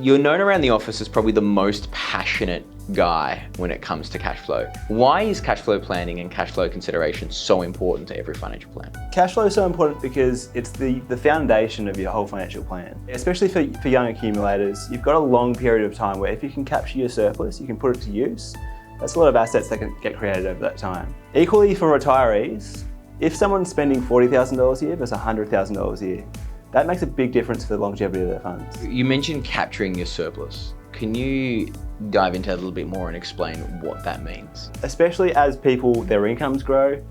You're known around the office as probably the most passionate guy when it comes to cash flow. Why is cash flow planning and cash flow consideration so important to every financial plan? Cash flow is so important because it's the foundation of your whole financial plan. Especially for young accumulators, you've got a long period of time where if you can capture your surplus, you can put it to use. That's a lot of assets that can get created over that time. Equally for retirees, if someone's spending $40,000 a year versus $100,000 a year, that makes a big difference for the longevity of their funds. You mentioned capturing your surplus. Can you dive into that a little bit more and explain what that means? Especially as their incomes grow,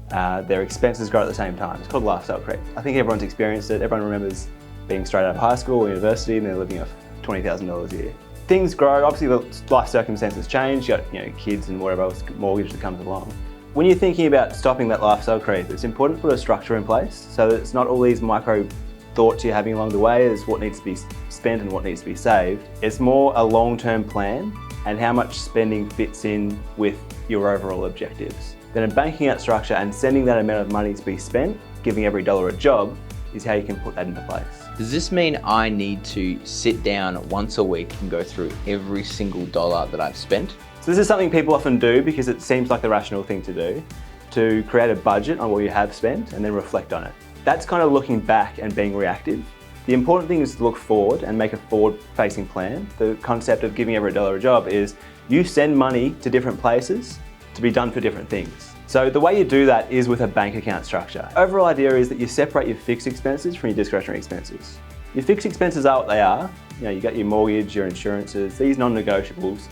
their expenses grow at the same time. It's called lifestyle creep. I think everyone's experienced it. Everyone remembers being straight out of high school or university and they're living off $20,000 a year. Things grow, obviously the life circumstances change, you got kids and whatever else, mortgage that comes along. When you're thinking about stopping that lifestyle creep, it's important to put a structure in place so that it's not all these micro thoughts you're having along the way as what needs to be spent and what needs to be saved. It's more a long-term plan and how much spending fits in with your overall objectives. Then a banking out structure and sending that amount of money to be spent, giving every dollar a job, is how you can put that into place. Does this mean I need to sit down once a week and go through every single dollar that I've spent? So this is something people often do because it seems like the rational thing to do, to create a budget on what you have spent and then reflect on it. That's kind of looking back and being reactive. The important thing is to look forward and make a forward-facing plan. The concept of giving every dollar a job is you send money to different places to be done for different things. So the way you do that is with a bank account structure. Overall idea is that you separate your fixed expenses from your discretionary expenses. Your fixed expenses are what they are. You got your mortgage, your insurances, these non-negotiables.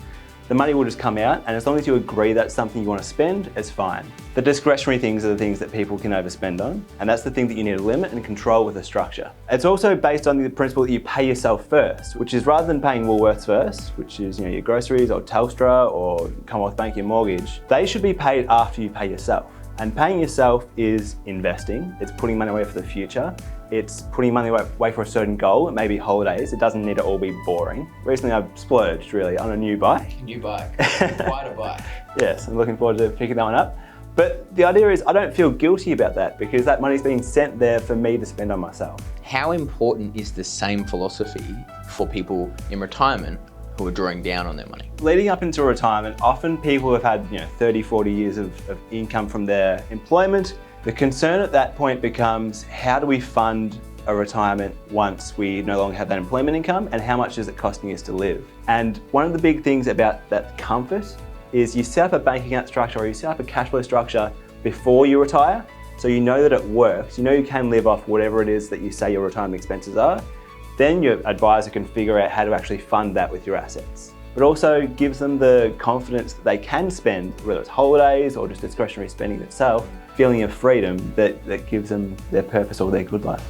The money will just come out, and as long as you agree that's something you want to spend, it's fine. The discretionary things are the things that people can overspend on, and that's the thing that you need to limit and control with a structure. It's also based on the principle that you pay yourself first, which is rather than paying Woolworths first, which is your groceries or Telstra or Commonwealth Bank, your mortgage, they should be paid after you pay yourself. And paying yourself is investing. It's putting money away for the future. It's putting money away for a certain goal. It may be holidays. It doesn't need to all be boring. Recently I've splurged really on a new bike. New bike, quite a bike. Yes, I'm looking forward to picking that one up. But the idea is I don't feel guilty about that because that money's being sent there for me to spend on myself. How important is the same philosophy for people in retirement who are drawing down on their money? Leading up into retirement, often people have had 30, 40 years of income from their employment. The concern at that point becomes, how do we fund a retirement once we no longer have that employment income, and how much is it costing us to live? And one of the big things about that comfort is you set up a bank account structure or you set up a cash flow structure before you retire, so you know that it works. You know you can live off whatever it is that you say your retirement expenses are. Then your advisor can figure out how to actually fund that with your assets. But also gives them the confidence that they can spend, whether it's holidays or just discretionary spending itself, feeling of freedom that gives them their purpose or their good life.